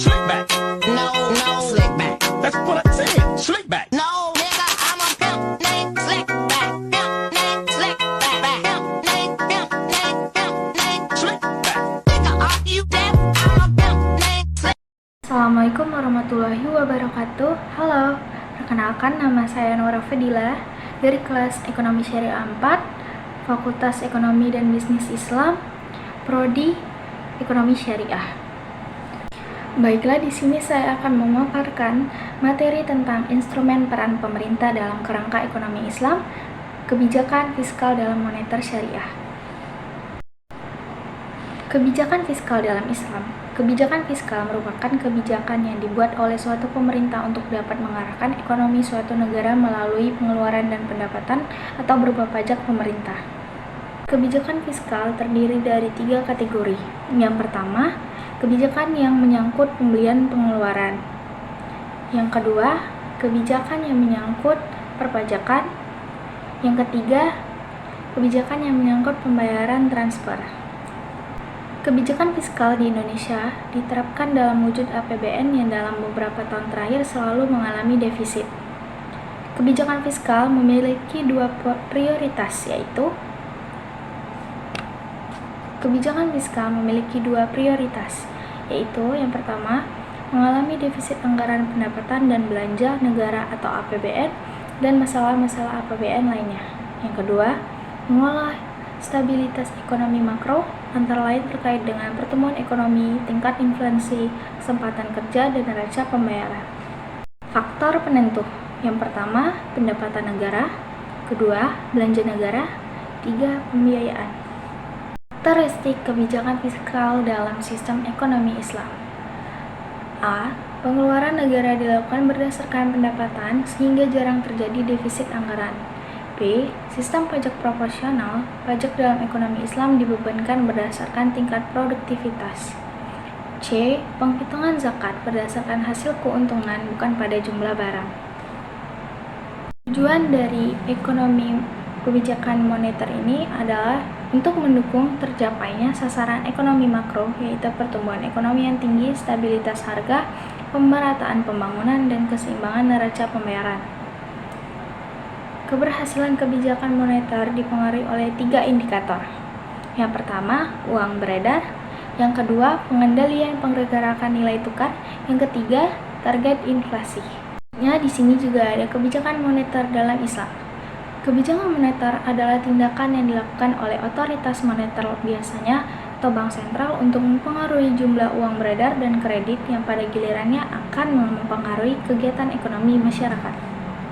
Slick back. No, slick back. That's what I said. Slick back. No, nigga, I'm a pimp named Slick back. Pimp named Slick back. Pimp named Slick back. Nigga, are you deaf? I'm a pimp named Slick. Assalamualaikum warahmatullahi wabarakatuh. Halo, perkenalkan nama saya Nora Fadila dari kelas Ekonomi Syariah 4, Fakultas Ekonomi dan Bisnis Islam, Prodi Ekonomi Syariah. Baiklah, di sini saya akan memaparkan materi tentang instrumen peran pemerintah dalam kerangka ekonomi Islam, kebijakan fiskal dalam moneter syariah. Kebijakan fiskal dalam Islam. Kebijakan fiskal merupakan kebijakan yang dibuat oleh suatu pemerintah untuk dapat mengarahkan ekonomi suatu negara melalui pengeluaran dan pendapatan atau berupa pajak pemerintah. Kebijakan fiskal terdiri dari 3 kategori. Yang pertama, kebijakan yang menyangkut pembelian pengeluaran. Yang kedua, kebijakan yang menyangkut perpajakan. Yang ketiga, kebijakan yang menyangkut pembayaran transfer. Kebijakan fiskal di Indonesia diterapkan dalam wujud APBN yang dalam beberapa tahun terakhir selalu mengalami defisit. Kebijakan fiskal memiliki 2 prioritas, yaitu yang pertama, mengalami defisit anggaran pendapatan dan belanja negara atau APBN dan masalah-masalah APBN lainnya. Yang kedua, mengolah stabilitas ekonomi makro, antara lain terkait dengan pertumbuhan ekonomi, tingkat inflasi, kesempatan kerja, dan neraca pembayaran. Faktor penentu. Yang pertama, pendapatan negara. Kedua, belanja negara. 3, pembiayaan. Karakteristik kebijakan fiskal dalam sistem ekonomi Islam. A. Pengeluaran negara dilakukan berdasarkan pendapatan sehingga jarang terjadi defisit anggaran. B. Sistem pajak proporsional. Pajak dalam ekonomi Islam dibebankan berdasarkan tingkat produktivitas. C. Penghitungan zakat berdasarkan hasil keuntungan bukan pada jumlah barang. Tujuan dari ekonomi kebijakan moneter ini adalah untuk mendukung tercapainya sasaran ekonomi makro, yaitu pertumbuhan ekonomi yang tinggi, stabilitas harga, pemerataan pembangunan, dan keseimbangan neraca pembayaran. Keberhasilan kebijakan moneter dipengaruhi oleh 3 indikator. Yang pertama, uang beredar. Yang kedua, pengendalian pergerakan nilai tukar. Yang ketiga, target inflasi. Di sini juga ada kebijakan moneter dalam Islam. Kebijakan moneter adalah tindakan yang dilakukan oleh otoritas moneter, biasanya atau bank sentral, untuk mempengaruhi jumlah uang beredar dan kredit yang pada gilirannya akan mempengaruhi kegiatan ekonomi masyarakat.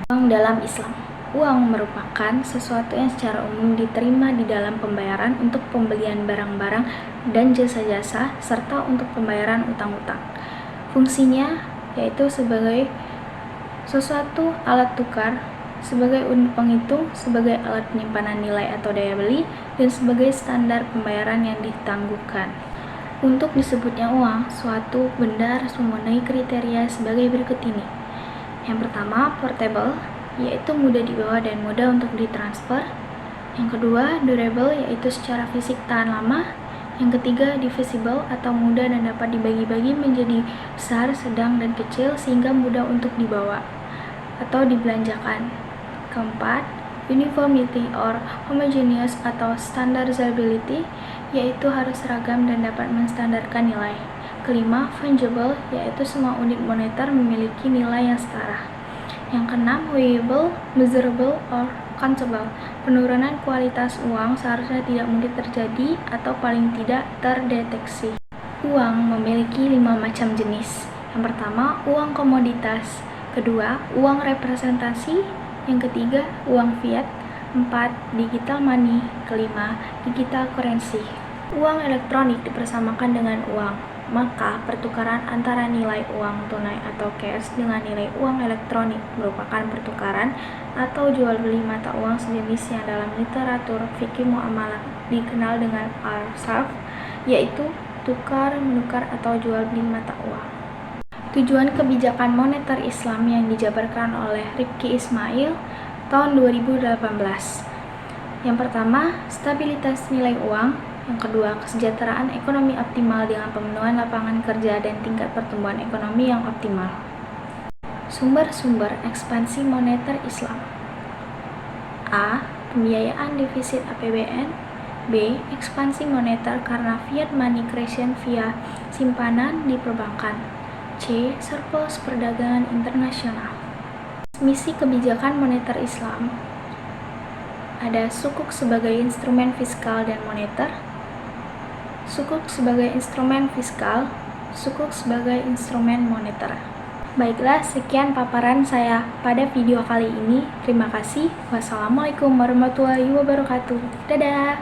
Uang dalam Islam. Uang merupakan sesuatu yang secara umum diterima di dalam pembayaran untuk pembelian barang-barang dan jasa-jasa serta untuk pembayaran utang-utang. Fungsinya yaitu sebagai sesuatu alat tukar, sebagai unit penghitung, sebagai alat penyimpanan nilai atau daya beli, dan sebagai standar pembayaran yang ditangguhkan. Untuk disebutnya uang, suatu benda harus memenuhi kriteria sebagai berikut ini. Yang pertama, portable, yaitu mudah dibawa dan mudah untuk ditransfer. Yang kedua, durable, yaitu secara fisik tahan lama. Yang ketiga, divisible, atau mudah dan dapat dibagi-bagi menjadi besar, sedang, dan kecil sehingga mudah untuk dibawa atau dibelanjakan. Keempat, uniformity or homogeneous atau standardizability, yaitu harus seragam dan dapat menstandarkan nilai. Kelima, fungible, yaitu semua unit moneter memiliki nilai yang setara. Yang keenam, weighable, measurable, or countable. Penurunan kualitas uang seharusnya tidak mungkin terjadi atau paling tidak terdeteksi. Uang memiliki 5 macam jenis. Yang pertama, uang komoditas. Kedua, uang representasi. Yang ketiga, uang fiat. 4, digital money. Kelima, digital currency. Uang elektronik dipersamakan dengan uang, maka pertukaran antara nilai uang tunai atau cash dengan nilai uang elektronik merupakan pertukaran atau jual beli mata uang sejenis yang dalam literatur fikih muamalah dikenal dengan al-sarf, yaitu tukar menukar atau jual beli mata uang. Tujuan kebijakan moneter Islam yang dijabarkan oleh Rifki Ismail tahun 2018. Yang pertama, stabilitas nilai uang. Yang kedua, kesejahteraan ekonomi optimal dengan pemenuhan lapangan kerja dan tingkat pertumbuhan ekonomi yang optimal. Sumber-sumber ekspansi moneter Islam. A. Pembiayaan defisit APBN. B. Ekspansi moneter karena fiat money creation via simpanan di perbankan. C. Surplus perdagangan internasional. Misi kebijakan moneter Islam. Ada sukuk sebagai instrumen fiskal dan moneter, sukuk sebagai instrumen fiskal, sukuk sebagai instrumen moneter. Baiklah, sekian paparan saya pada video kali ini. Terima kasih. Wassalamualaikum warahmatullahi wabarakatuh. Dadah.